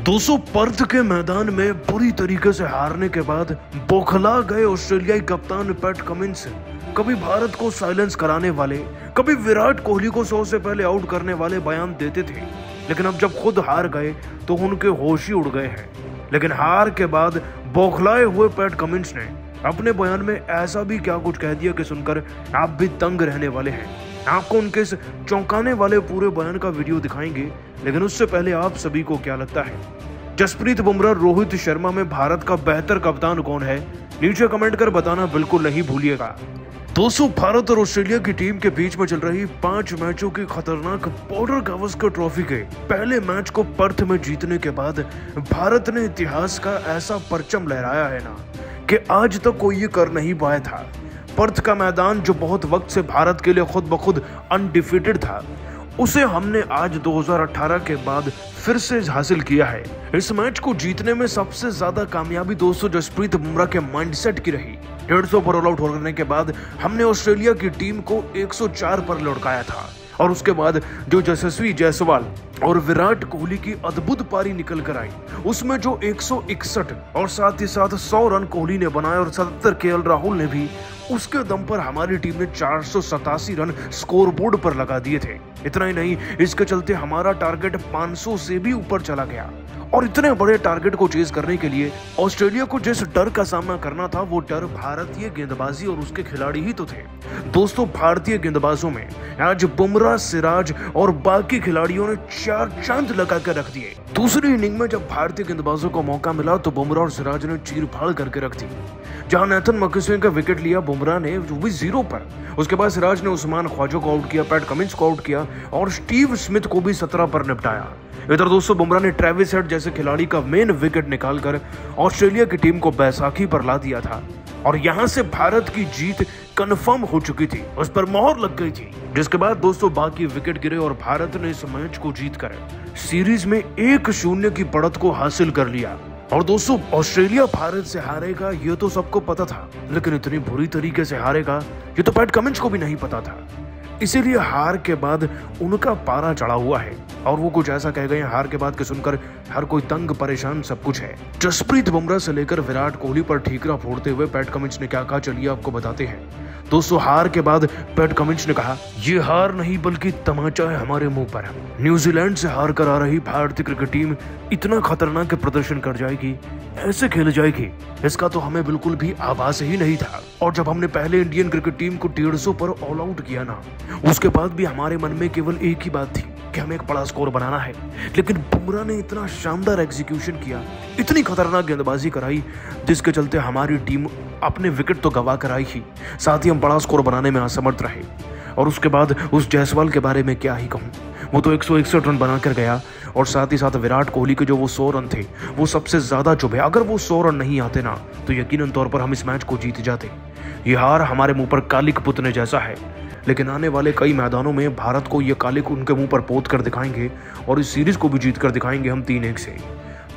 200 Perth के मैदान में बुरी तरीके से हारने के बाद बौखला गए ऑस्ट्रेलियाई कप्तान पैट कमिंस कभी भारत को साइलेंस कराने वाले, कभी विराट कोहली को 100 से पहले आउट करने वाले बयान देते थे, लेकिन अब जब खुद हार गए तो उनके होश ही उड़ गए हैं। लेकिन हार के बाद बौखलाए हुए पैट कमिंस ने अपने बयान में ऐसा भी क्या कुछ कह दिया कि सुनकर आप भी तंग रहने वाले हैं। आपको उनके इस चौंकाने वाले पूरे बयान का वीडियो दिखाएंगे, लेकिन उससे पहले आप सभी को क्या लगता है, जसप्रीत बुमराह रोहित शर्मा में भारत का बेहतर कप्तान कौन है? नीचे कमेंट कर बताना बिल्कुल नहीं भूलिएगा। दोस्तों, भारत और ऑस्ट्रेलिया की टीम के बीच में चल रही 5 मैचों की खतरनाक बॉर्डर गावस्कर ट्रॉफी के पहले मैच को पर्थ में जीतने के बाद भारत ने इतिहास का ऐसा परचम लहराया है ना कि आज तक कोई ये कर नहीं पाया था। पर्थ का मैदान जो बहुत वक्त से भारत के लिए खुद ब खुद अनडिफीटेड था, उसे हमने आज 2018 के बाद फिर से हासिल किया है। इस मैच को जीतने में सबसे ज्यादा कामयाबी दोस्तों जसप्रीत बुमराह के माइंडसेट की रही। 150 पर ऑल आउट होने के बाद हमने ऑस्ट्रेलिया की टीम को 104 पर लुढ़काया था और उसके बाद जो यशस्वी जायसवाल और विराट कोहली की अद्भुत पारी निकल कर आई, उसमें जो 161 और साथ ही साथ 100 रन कोहली ने बनाए और 77 केएल राहुल ने भी, उसके दम पर हमारी टीम ने 487 रन स्कोरबोर्ड पर लगा दिए थे। इतना ही नहीं, इसके चलते हमारा टारगेट 500 से भी ऊपर चला गया और इतने बड़े टारगेट को चेज करने के लिए ऑस्ट्रेलिया को जिस डर का सामना करना था, वो डर भारतीय गेंदबाजी और उसके खिलाड़ी ही तो थे। दोस्तों, भारतीय गेंदबाजों में आज बुमराह, सिराज और बाकी खिलाड़ियों ने 4 चांद लगा कर रख दिए। दूसरी इनिंग में जब भारतीय गेंदबाजों को मौका मिला तो बुमराह और सिराज ने चीर फाड़ करके रख दी। जहां नेथन मैकस्वेन का विकेट लिया बुमराह ने, वो भी 0 पर। उसके बाद सिराज ने उस्मान ख्वाजा को आउट किया, पैट कमिंस को आउट किया और स्टीव स्मिथ को भी 17 पर निपटाया। इधर दोस्तों, बुमराह ने ट्रेविस हेड जैसे खिलाड़ी का मेन विकेट निकालकर ऑस्ट्रेलिया की टीम को बैसाखी पर ला दिया था और यहां से भारत की जीत कंफर्म हो चुकी थी, उस पर मोहर लग गई थी। जिसके बाद दोस्तों बाकी विकेट गिरे और भारत ने इस मैच को जीतकर सीरीज में 1-0 की बढ़त को हासिल कर लिया। और दोस्तों, ऑस्ट्रेलिया भारत से हारेगा ये तो सबको पता था, लेकिन इतनी बुरी तरीके से हारेगा ये तो पैट कमिंस को भी नहीं पता था। इसीलिए हार के बाद उनका पारा चढ़ा हुआ है और वो कुछ ऐसा कह गए हार के बाद कि सुनकर हर कोई तंग परेशान सब कुछ है। जसप्रीत बुमराह से लेकर विराट कोहली पर ठीकरा फोड़ते हुए पैट कमिंस ने क्या कहा, चलिए आपको बताते हैं। दोस्तों, हार के बाद पैट कमिंस ने कहा, ये हार नहीं बल्कि तमाचा है हमारे मुंह पर। न्यूजीलैंड से हार कर आ रही भारतीय क्रिकेट टीम इतना खतरनाक प्रदर्शन कर जाएगी, ऐसे खेल जाएगी, इसका तो हमें बिल्कुल भी आभास ही नहीं था। और जब हमने पहले इंडियन क्रिकेट टीम को 150 पर ऑल आउट किया ना, उसके बाद भी हमारे मन में केवल एक ही बात थी कि हमें एक बड़ा स्कोर बनाना है। लेकिन बुमराह ने इतना शानदार एग्जीक्यूशन किया, इतनी खतरनाक गेंदबाजी कराई, जिसके चलते हमारी टीम अपने विकेट तो गवा कर आई ही, साथ ही हम बड़ा स्कोर बनाने में असमर्थ रहे। और उसके बाद उस जायसवाल के बारे में क्या ही कहूँ, वो तो 161 रन बनाकर गया और साथ ही साथ विराट कोहली के जो वो 100 रन थे वो सबसे ज्यादा चुभे। अगर वो 100 रन नहीं आते ना तो यकीनन तौर पर हम इस मैच को जीत जाते। ये हार हमारे मुंह पर कालिक पुतने जैसा है, लेकिन आने वाले कई मैदानों में भारत को ये कालिक उनके मुंह पर पोत कर दिखाएंगे और इस सीरीज को भी जीत कर दिखाएंगे हम 3-1 से।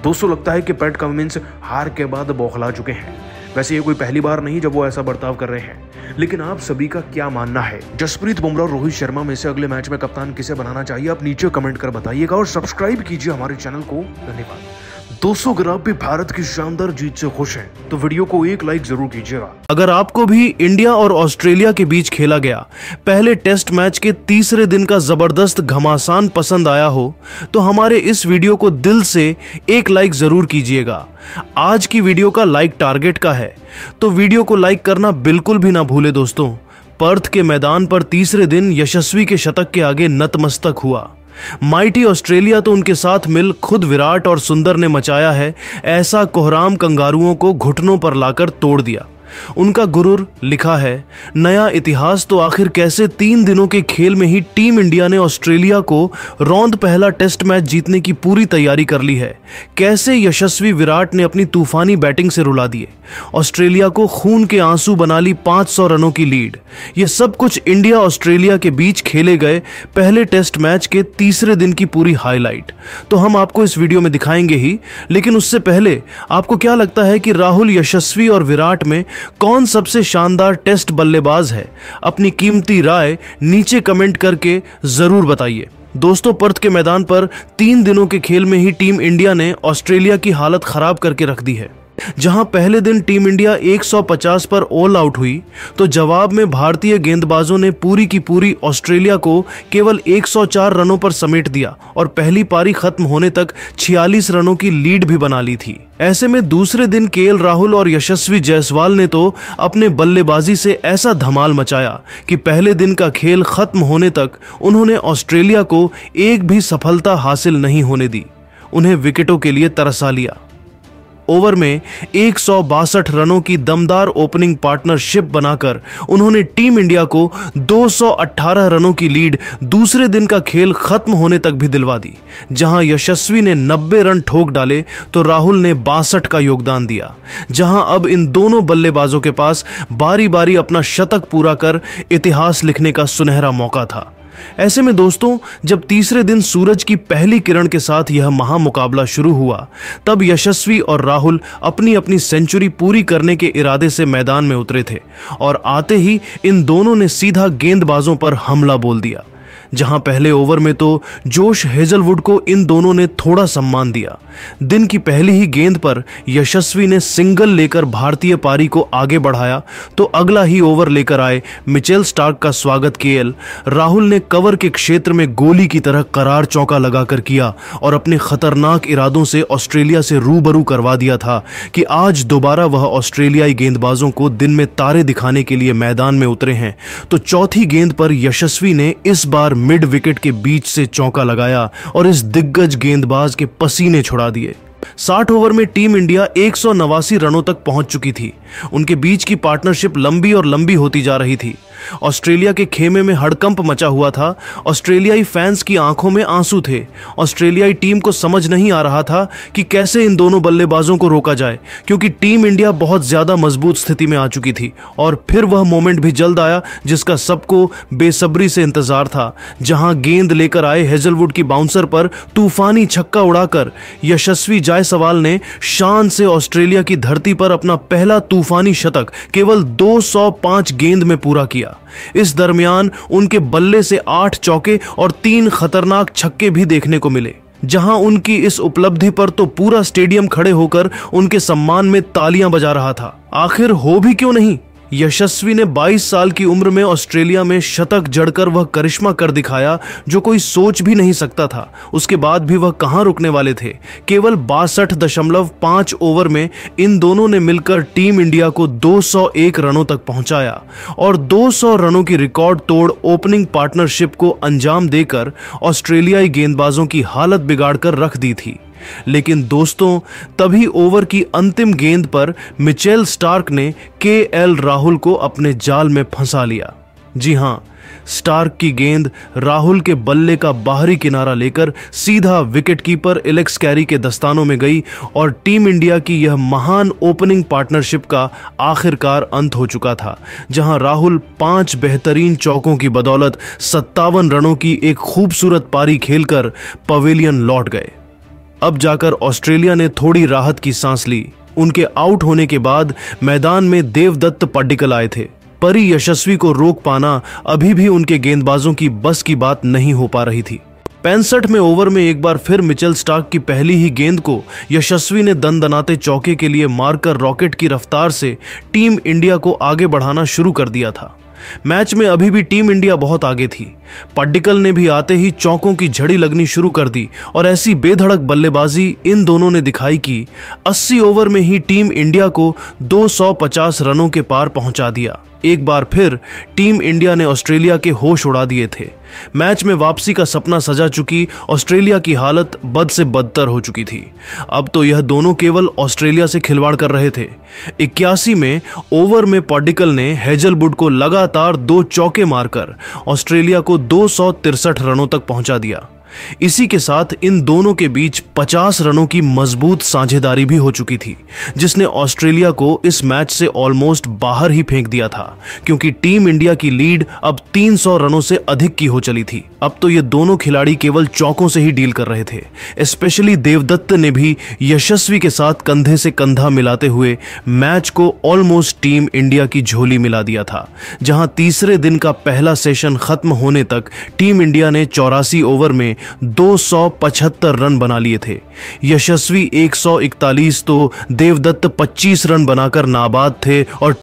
दोस्तों, लगता है कि पैट कमिंस हार के बाद बौखला चुके हैं। वैसे ये कोई पहली बार नहीं जब वो ऐसा बर्ताव कर रहे हैं, लेकिन आप सभी का क्या मानना है? जसप्रीत बुमराह और रोहित शर्मा में से अगले मैच में कप्तान किसे बनाना चाहिए? आप नीचे कमेंट कर बताइएगा और सब्सक्राइब कीजिए हमारे चैनल को। धन्यवाद। दोस्तों, अगर आप भी भारत की शानदार जीत से खुश हैं तो वीडियो को एक लाइक जरूर कीजिएगा। अगर आपको भी इंडिया और ऑस्ट्रेलिया के बीच खेला गया पहले टेस्ट मैच के तीसरे दिन का जबरदस्त घमासान पसंद आया हो तो हमारे इस वीडियो को दिल से एक लाइक जरूर कीजिएगा। आज की वीडियो का लाइक टारगेट का है, तो वीडियो को लाइक करना बिल्कुल भी ना भूले। दोस्तों, पर्थ के मैदान पर तीसरे दिन यशस्वी के शतक के आगे नतमस्तक हुआ। माइटी ऑस्ट्रेलिया तो उनके साथ मिल खुद विराट और सुंदर ने मचाया है ऐसा कोहराम कंगारुओं को घुटनों पर लाकर तोड़ दिया। उनका गुरूर लिखा है नया इतिहास। तो आखिर कैसे 3 दिनों के खेल में ही टीम इंडिया ने ऑस्ट्रेलिया को रौंद पहला टेस्ट मैच जीतने की पूरी तैयारी कर ली है। कैसे यशस्वी विराट ने अपनी तूफानी बैटिंग से रुला दिए, ऑस्ट्रेलिया को खून के आंसू बना ली 500 रनों की लीड। ये सब कुछ इंडिया ऑस्ट्रेलिया के बीच खेले गए पहले टेस्ट मैच के तीसरे दिन की पूरी हाईलाइट तो हम आपको इस वीडियो में दिखाएंगे ही। लेकिन उससे पहले आपको क्या लगता है कि राहुल, यशस्वी और विराट में कौन सबसे शानदार टेस्ट बल्लेबाज है? अपनी कीमती राय नीचे कमेंट करके जरूर बताइए। दोस्तों, पर्थ के मैदान पर 3 दिनों के खेल में ही टीम इंडिया ने ऑस्ट्रेलिया की हालत खराब करके रख दी है। जहां पहले दिन टीम इंडिया 150 पर ऑल आउट हुई, तो जवाब में भारतीय गेंदबाजों ने पूरी की पूरी ऑस्ट्रेलिया को केवल 104 रनों पर समेट दिया और पहली पारी खत्म होने तक 46 रनों की लीड भी बना ली थी। ऐसे में दूसरे दिन केएल राहुल और यशस्वी जायसवाल ने तो अपने बल्लेबाजी से ऐसा धमाल मचाया कि पहले दिन का खेल खत्म होने तक उन्होंने ऑस्ट्रेलिया को एक भी सफलता हासिल नहीं होने दी। उन्हें विकेटों के लिए तरसा लिया। ओवर में 162 रनों की दमदार ओपनिंग पार्टनरशिप बनाकर उन्होंने टीम इंडिया को 218 रनों की लीड दूसरे दिन का खेल खत्म होने तक भी दिलवा दी। जहां यशस्वी ने 90 रन ठोक डाले तो राहुल ने 62 का योगदान दिया। जहां अब इन दोनों बल्लेबाजों के पास बारी बारी अपना शतक पूरा कर इतिहास लिखने का सुनहरा मौका था। ऐसे में दोस्तों, जब तीसरे दिन सूरज की पहली किरण के साथ यह महामुकाबला शुरू हुआ, तब यशस्वी और राहुल अपनी अपनी सेंचुरी पूरी करने के इरादे से मैदान में उतरे थे और आते ही इन दोनों ने सीधा गेंदबाजों पर हमला बोल दिया। जहां पहले ओवर में तो जोश हेजलवुड को इन दोनों ने थोड़ा सम्मान दिया। दिन की पहली ही गेंद पर यशस्वी ने सिंगल लेकर भारतीय पारी को आगे बढ़ाया, तो अगला ही ओवर लेकर आए मिचेल स्टार्क का स्वागत केएल राहुल ने कवर के क्षेत्र में गोली की तरह करार चौका लगाकर किया और अपने खतरनाक इरादों से ऑस्ट्रेलिया से रूबरू करवा दिया था कि आज दोबारा वह ऑस्ट्रेलियाई गेंदबाजों को दिन में तारे दिखाने के लिए मैदान में उतरे हैं। तो चौथी गेंद पर यशस्वी ने इस बार मिड विकेट के बीच से चौका लगाया और इस दिग्गज गेंदबाज के पसीने छुड़ा दिए। 60 ओवर में टीम इंडिया 189 रनों तक पहुंच चुकी थी। उनके बीच की पार्टनरशिप लंबी और लंबी होती जा रही थी। ऑस्ट्रेलिया के खेमे में हड़कंप मचा हुआ था। ऑस्ट्रेलियाई फैंस की आंखों में आंसू थे। ऑस्ट्रेलियाई टीम को समझ नहीं आ रहा था कि कैसे इन दोनों बल्लेबाजों को रोका जाए, क्योंकि टीम इंडिया बहुत ज्यादा मजबूत स्थिति में आ चुकी थी। और फिर वह मोमेंट भी जल्द आया जिसका सबको बेसब्री से इंतजार था, जहां गेंद लेकर आए हेजलवुड की बाउंसर पर तूफानी छक्का उड़ाकर यशस्वी जायसवाल ने शान से ऑस्ट्रेलिया की धरती पर अपना पहला तूफानी शतक केवल 205 गेंद में पूरा किया। इस दरमियान उनके बल्ले से 8 चौके और 3 खतरनाक छक्के भी देखने को मिले, जहां उनकी इस उपलब्धि पर तो पूरा स्टेडियम खड़े होकर उनके सम्मान में तालियां बजा रहा था। आखिर हो भी क्यों नहीं, यशस्वी ने 22 साल की उम्र में ऑस्ट्रेलिया में शतक जड़कर वह करिश्मा कर दिखाया जो कोई सोच भी नहीं सकता था। उसके बाद भी वह कहां रुकने वाले थे। केवल 62.5 ओवर में इन दोनों ने मिलकर टीम इंडिया को 201 रनों तक पहुंचाया और 200 रनों की रिकॉर्ड तोड़ ओपनिंग पार्टनरशिप को अंजाम देकर ऑस्ट्रेलियाई गेंदबाजों की हालत बिगाड़कर रख दी थी। लेकिन दोस्तों, तभी ओवर की अंतिम गेंद पर मिचेल स्टार्क ने केएल राहुल को अपने जाल में फंसा लिया। जी हां, स्टार्क की गेंद राहुल के बल्ले का बाहरी किनारा लेकर सीधा विकेटकीपर एलेक्स कैरी के दस्तानों में गई और टीम इंडिया की यह महान ओपनिंग पार्टनरशिप का आखिरकार अंत हो चुका था, जहां राहुल 5 बेहतरीन चौकों की बदौलत 57 रनों की एक खूबसूरत पारी खेलकर पवेलियन लौट गए। अब जाकर ऑस्ट्रेलिया ने थोड़ी राहत की सांस ली। उनके आउट होने के बाद मैदान में देवदत्त पड्डिकल आए थे, पर यशस्वी को रोक पाना अभी भी उनके गेंदबाजों की बस की बात नहीं हो पा रही थी। 65वें ओवर में एक बार फिर मिचेल स्टार्क की पहली ही गेंद को यशस्वी ने दनदनाते चौके के लिए मारकर रॉकेट की रफ्तार से टीम इंडिया को आगे बढ़ाना शुरू कर दिया था। मैच में अभी भी टीम इंडिया बहुत आगे थी। पड्डिकल ने भी आते ही चौकों की झड़ी लगनी शुरू कर दी और ऐसी बेधड़क बल्लेबाजी इन दोनों ने दिखाई कि 80 ओवर में ही टीम इंडिया को 250 रनों के पार पहुंचा दिया। एक बार फिर टीम इंडिया ने ऑस्ट्रेलिया के होश उड़ा दिए थे। मैच में वापसी का सपना सजा चुकी ऑस्ट्रेलिया की हालत बद से बदतर हो चुकी थी। अब तो यह दोनों केवल ऑस्ट्रेलिया से खिलवाड़ कर रहे थे। 81वें ओवर में पड्डिकल ने हेजलवुड को लगातार 2 चौके मारकर ऑस्ट्रेलिया को 263 रनों तक पहुंचा दिया। इसी के साथ इन दोनों के बीच 50 रनों की मजबूत साझेदारी भी हो चुकी थी, जिसने ऑस्ट्रेलिया को इस मैच से ऑलमोस्ट बाहर ही फेंक दिया था, क्योंकि टीम इंडिया की लीड अब 300 रनों से अधिक की हो चली थी। अब तो ये दोनों खिलाड़ी केवल चौकों से ही डील कर रहे थे। स्पेशली देवदत्त ने भी यशस्वी के साथ कंधे से कंधा मिलाते हुए मैच को ऑलमोस्ट टीम इंडिया की झोली मिला दिया था, जहां तीसरे दिन का पहला सेशन खत्म होने तक टीम इंडिया ने 84 ओवर में 275 रन बना लिए थे। यशस्वी 141 तो देवदत्त 25 रन बनाकर नाबाद थे और